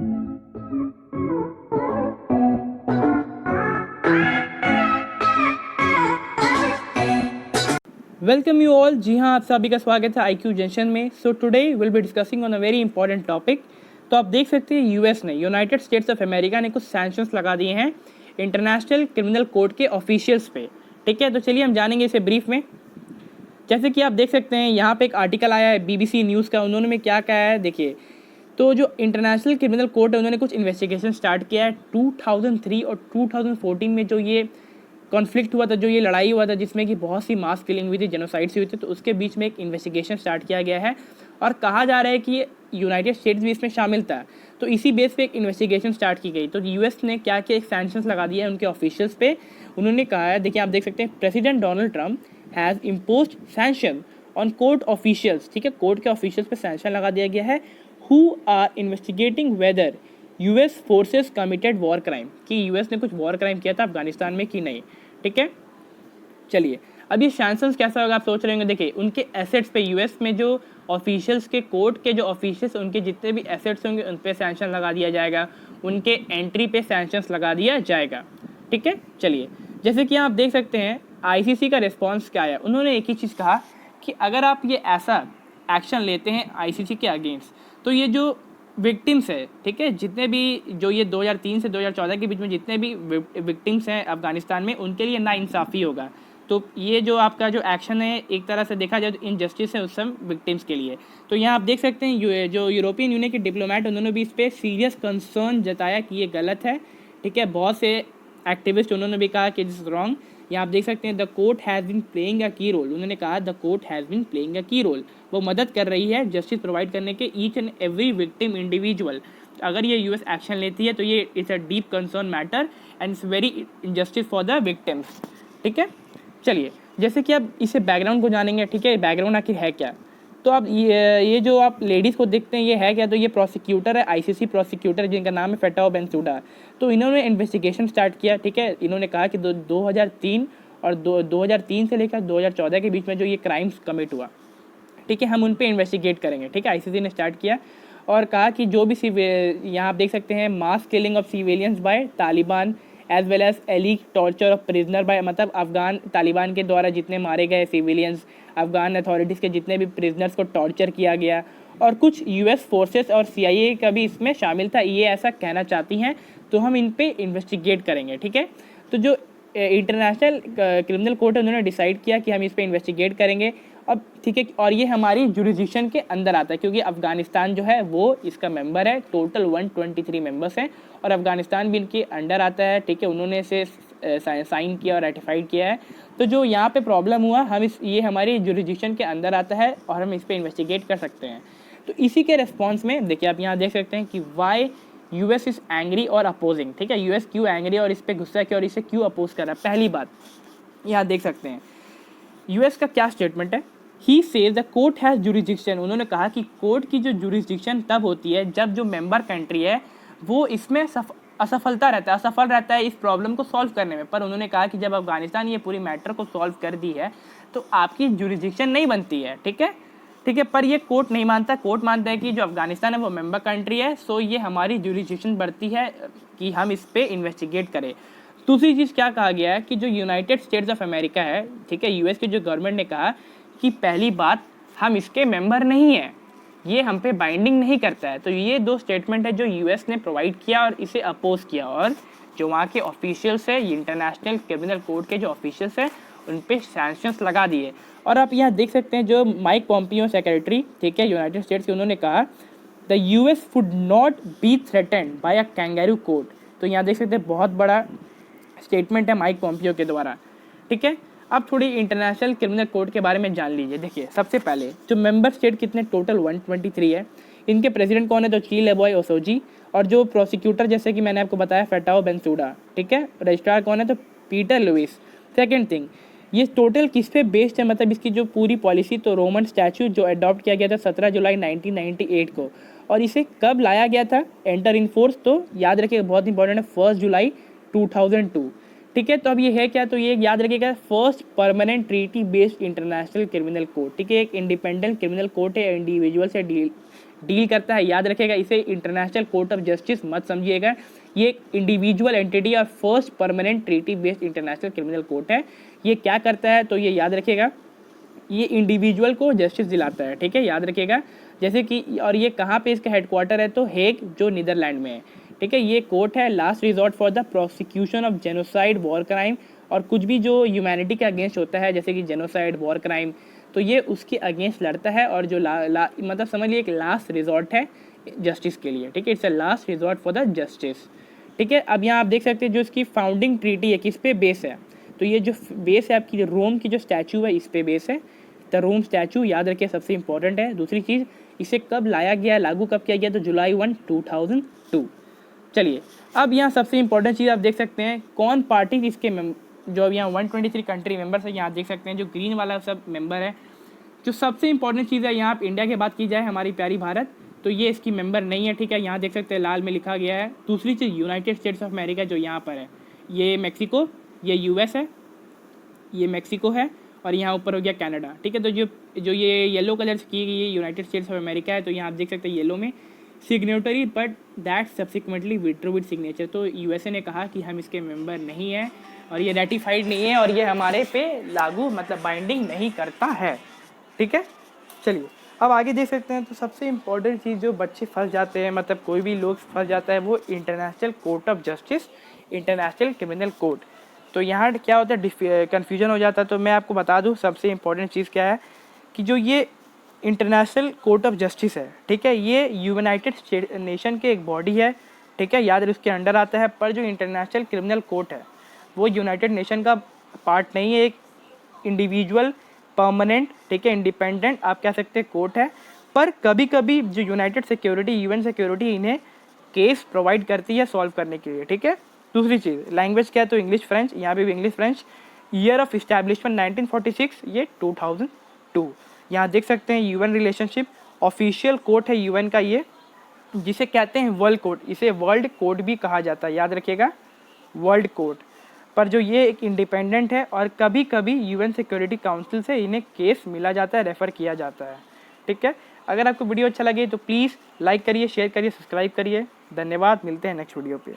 Welcome you all. जी हाँ, आप सभी का स्वागत है IQ जंक्शन में। So today will be discussing on a very important topic. तो आप देख सकते हैं यूएस ने, यूनाइटेड स्टेट्स ऑफ अमेरिका ने कुछ सैंक्शंस लगा दिए हैं इंटरनेशनल क्रिमिनल कोर्ट के ऑफिशियल्स पे। ठीक है, तो चलिए हम जानेंगे इसे ब्रीफ में। जैसे कि आप देख सकते हैं यहाँ पे एक आर्टिकल आया है BBC न्यूज़ का, उन्होंने में क्या कहा है देखिए। तो जो इंटरनेशनल क्रिमिनल कोर्ट है उन्होंने कुछ इन्वेस्टिगेशन स्टार्ट किया है 2003 और 2014 में। जो ये कॉन्फ्लिक्ट हुआ था, जो ये लड़ाई हुआ था जिसमें कि बहुत सी मास किलिंग हुई थी, जेनोसाइड्स हुई थी, तो उसके बीच में एक इन्वेस्टिगेशन स्टार्ट किया गया है और कहा जा रहा है कि यूनाइटेड स्टेट्स भी इसमें शामिल था। तो इसी बेस पे एक इन्वेस्टिगेशन स्टार्ट की गई। तो यूएस ने क्या किया, एक सैंक्शंस लगा दिया है उनके ऑफिशियल्स पे। उन्होंने कहा है, देखिए आप देख सकते हैं, president Donald Trump has imposed sanction on court officials. ठीक है, कोर्ट के ऑफिशियल्स पे सैंक्शन लगा दिया गया है who are investigating whether US forces committed war crime, कि यूएस ने कुछ वॉर क्राइम किया था अफगानिस्तान में कि नहीं। ठीक है, चलिए अब ये सैंक्शंस कैसा होगा आप सोच रहे होंगे। देखिए उनके एसेट्स पे, यूएस में जो ऑफिशियल्स के, कोर्ट के जो ऑफिशियल्स, उनके जितने भी एसेट्स होंगे उन पे सैंक्शन लगा दिया जाएगा, उनके एंट्री पे सैंक्शंस लगा दिया जाएगा। ठीक है, चलिए जैसे कि आप देख सकते हैं आईसीसी का रिस्पॉन्स क्या है। उन्होंने एक ही चीज़ कहा कि अगर आप ये ऐसा एक्शन लेते हैं आईसीसी के अगेंस्ट, तो ये जो विक्टिम्स है, ठीक है, जितने भी जो ये 2003 से 2014 के बीच में जितने भी विक्टिम्स हैं अफगानिस्तान में, उनके लिए नाइंसाफ़ी होगा। तो ये जो आपका जो एक्शन है, एक तरह से देखा जाए तो इनजस्टिस है उस सब विक्टिम्स के लिए। तो यहाँ आप देख सकते हैं जो यूरोपियन यूनियन के डिप्लोमेट, उन्होंने भी इस पर सीरियस कंसर्न जताया कि ये गलत है। ठीक है, बहुत से एक्टिविस्ट उन्होंने भी कहा कि दिस इज रॉन्ग। यहाँ आप देख सकते हैं the court has been playing a key role. उन्होंने कहा the court has been playing a key role, वो मदद कर रही है जस्टिस प्रोवाइड करने के each and every victim individual. अगर ये यूएस एक्शन लेती है तो ये it's a deep concern matter and it's very injustice for the victims. ठीक है, चलिए जैसे कि आप इसे बैकग्राउंड को जानेंगे। ठीक है, बैकग्राउंड आखिर है क्या। तो आप ये जो आप लेडीज़ को देखते हैं ये है क्या, तो ये प्रोसिक्यूटर है, आईसीसी प्रोसिक्यूटर, जिनका नाम है फैटाओ बेंसुडा। तो इन्होंने इन्वेस्टिगेशन स्टार्ट किया। ठीक है, इन्होंने कहा कि 2003 और 2003 से लेकर 2014 के बीच में जो ये क्राइम्स कमिट हुआ, ठीक है, हम उन पे इन्वेस्टिगेट करेंगे। ठीक है, आईसीसी ने स्टार्ट किया और कहा कि जो भी यहाँ आप देख सकते हैं mass killing of civilians by Taliban as well as एलीग टॉर्चर ऑफ प्रिजनर बाय, मतलब अफगान तालिबान के द्वारा जितने मारे गए सिविलियंस, अफगान अथॉरिटीज़ के जितने भी प्रिजनर्स को टॉर्चर किया गया, और कुछ यूएस फोर्सेस और सीआईए का भी इसमें शामिल था, ये ऐसा कहना चाहती हैं। तो हम इन पे इन्वेस्टिगेट करेंगे। ठीक है, तो जो इंटरनेशनल क्रिमिनल कोर्ट है उन्होंने डिसाइड किया कि हम इस पे इन्वेस्टिगेट करेंगे। अब ठीक है, और ये हमारी जुरिडिक्शन के अंदर आता है क्योंकि अफगानिस्तान जो है वो इसका मेंबर है। टोटल 123 मेंबर्स हैं और अफगानिस्तान भी इनके अंडर आता है। ठीक है, उन्होंने इसे साइन किया और रेटिफाइड किया है। तो जो यहाँ पे प्रॉब्लम हुआ, हम ये हमारी जुरिडिक्शन के अंदर आता है और हम इस पर इन्वेस्टिगेट कर सकते हैं। तो इसी के रिस्पॉन्स में देखिए आप यहाँ देख सकते हैं कि वाई यूएस इज़ एंग्री और अपोजिंग। ठीक है, यूएस क्यों एंग्री और इस पर गुस्सा क्यों और इसे क्यों अपोज कर रहा है। पहली बात यहाँ देख सकते हैं यूएस का क्या स्टेटमेंट है। He says the court has jurisdiction. उन्होंने कहा कि कोर्ट की जो जुरिडिक्शन तब होती है जब जो मेंबर कंट्री है वो इसमें असफल रहता है इस प्रॉब्लम को सॉल्व करने में। पर उन्होंने कहा कि जब अफगानिस्तान ये पूरी मैटर को सॉल्व कर दी है तो आपकी जुरिडिक्शन नहीं बनती है। ठीक है, ठीक है, पर ये कोर्ट नहीं मानता। कोर्ट मानता है कि जो अफगानिस्तान है वो मेंबर कंट्री है, सो ये हमारी जुरिडिक्शन बढ़ती है कि हम इस पर इन्वेस्टिगेट करें। दूसरी चीज़ क्या कहा गया है कि जो यूनाइटेड स्टेट्स ऑफ अमेरिका है, ठीक है, यूएस की जो गवर्नमेंट ने कहा कि पहली बात हम इसके मेंबर नहीं हैं, ये हम पे बाइंडिंग नहीं करता है। तो ये दो स्टेटमेंट है जो यूएस ने प्रोवाइड किया और इसे अपोज किया। और जो वहाँ के ऑफिशियल्स है, इंटरनेशनल क्रिमिनल कोर्ट के जो ऑफिशियल्स हैं, उन पे सैंक्शंस लगा दिए। और आप यहाँ देख सकते हैं जो माइक पॉम्पियो सेक्रेटरी, ठीक है, यूनाइटेड स्टेट्स के, उन्होंने कहा the US would not be threatened by a kangaroo court. तो यहाँ देख सकते हैं बहुत बड़ा स्टेटमेंट है माइक पॉम्पियो के द्वारा। ठीक है, अब थोड़ी इंटरनेशनल क्रिमिनल कोर्ट के बारे में जान लीजिए। देखिए सबसे पहले जो मेंबर स्टेट कितने, टोटल 123 है। इनके प्रेसिडेंट कौन है, तो ची लेबॉय ओसोजी। और जो प्रोसिक्यूटर जैसे कि मैंने आपको बताया फैटाओ बेंसुडा। ठीक है, रजिस्ट्रार कौन है, तो पीटर लुइस। सेकेंड थिंग, ये टोटल किस पे बेस्ड है, मतलब इसकी जो पूरी पॉलिसी, तो रोमन स्टैच्यूट जो अडॉप्ट किया गया था 17 जुलाई 1998 को। और इसे कब लाया गया था एंटर इन फोर्स, तो याद रखिए बहुत इंपॉर्टेंट है, 1 जुलाई 2002। ठीक है, तो अब ये है क्या, तो ये याद रखिएगा first permanent treaty based international criminal court. ठीक है, एक इंडिपेंडेंट क्रिमिनल कोर्ट है, इंडिविजुअल से डील करता है, याद रखिएगा। इसे इंटरनेशनल कोर्ट ऑफ जस्टिस मत समझिएगा, ये एक इंडिविजुअल एंटिटी और first permanent treaty based international criminal court है। ये क्या करता है तो ये याद रखिएगा, ये इंडिविजुअल को जस्टिस दिलाता है, ठीक है, याद रखिएगा। जैसे कि और ये कहाँ पे इसका हेडक्वार्टर है तो हेग, जो नीदरलैंड में है, ठीक है। ये कोर्ट है last resort for the prosecution of genocide, war crime, और कुछ भी जो ह्यूमैनिटी के अगेंस्ट होता है जैसे कि जेनोसाइड, वॉर क्राइम, तो ये उसके अगेंस्ट लड़ता है। और जो मतलब समझ लीजिए एक लास्ट रिजॉर्ट है जस्टिस के लिए, ठीक है। It's a last resort for the justice, ठीक है। अब यहाँ आप देख सकते हैं जो इसकी फाउंडिंग ट्रीटी है किस पे बेस है, तो ये जो बेस है आपकी रोम की जो स्टैचू है इस पे बेस है, द रोम स्टैचू, याद रखिए सबसे इंपॉर्टेंट है। दूसरी चीज़, इसे कब लाया गया, लागू कब किया गया, तो जुलाई 1, 2002। चलिए अब यहाँ सबसे इंपॉर्टेंट चीज़ आप देख सकते हैं कौन पार्टी इसके जो अब यहाँ 123 कंट्री मेंबर्स है, यहाँ देख सकते हैं जो ग्रीन वाला सब मेंबर है। जो सबसे इंपॉर्टेंट चीज़ है, यहाँ आप इंडिया की बात की जाए, हमारी प्यारी भारत, तो ये इसकी मेंबर नहीं है, ठीक है। यहाँ देख सकते हैं लाल में लिखा गया है। दूसरी चीज़, यूनाइटेड स्टेट्स ऑफ अमेरिका जो यहाँ पर है, ये मेक्सिको, ये यूएस है, ये मेक्सिको है, और यहाँ ऊपर हो गया कनाडा, ठीक है। तो जो ये येलो कलर से की गई है यूनाइटेड स्टेट्स ऑफ अमेरिका है, तो यहाँ आप देख सकते हैं येलो में signatory, but that subsequently withdrew with signature. तो यूएसए ने कहा कि हम इसके मेंबर नहीं हैं और ये रेटिफाइड नहीं है और ये हमारे पे लागू मतलब बाइंडिंग नहीं करता है, ठीक है। चलिए अब आगे देख सकते हैं। तो सबसे इम्पोर्टेंट चीज़ जो बच्चे फंस जाते हैं, मतलब कोई भी लोग फंस जाता है, वो international court of justice, international criminal court. तो यहाँ क्या होता है, कन्फ्यूजन हो जाता है। तो मैं आपको बता दूँ सबसे इम्पोर्टेंट चीज़ क्या है कि जो ये इंटरनेशनल कोर्ट ऑफ जस्टिस है, ठीक है, ये यूनाइटेड नेशन के एक बॉडी है, ठीक है, याद रखिए उसके अंडर आता है। पर जो इंटरनेशनल क्रिमिनल कोर्ट है वो यूनाइटेड नेशन का पार्ट नहीं है, एक इंडिविजुअल परमानेंट, ठीक है, इंडिपेंडेंट आप कह सकते हैं कोर्ट है। पर कभी कभी जो यूनाइटेड सिक्योरिटी, यूएन सिक्योरिटी इन्हें केस प्रोवाइड करती है सॉल्व करने के लिए, ठीक है। दूसरी चीज़, लैंग्वेज क्या है तो इंग्लिश फ्रेंच, यहाँ पे भी English French. Year of establishment 1946, ये 2002। यहाँ देख सकते हैं यूएन रिलेशनशिप, ऑफिशियल कोर्ट है यूएन का ये, जिसे कहते हैं वर्ल्ड कोर्ट, इसे वर्ल्ड कोर्ट भी कहा जाता है, याद रखिएगा वर्ल्ड कोर्ट। पर जो ये एक इंडिपेंडेंट है और कभी कभी यूएन सिक्योरिटी काउंसिल से इन्हें केस मिला जाता है, रेफ़र किया जाता है, ठीक है। अगर आपको वीडियो अच्छा लगे तो प्लीज़ लाइक करिए, शेयर करिए, सब्सक्राइब करिए। धन्यवाद, मिलते हैं नेक्स्ट वीडियो पे।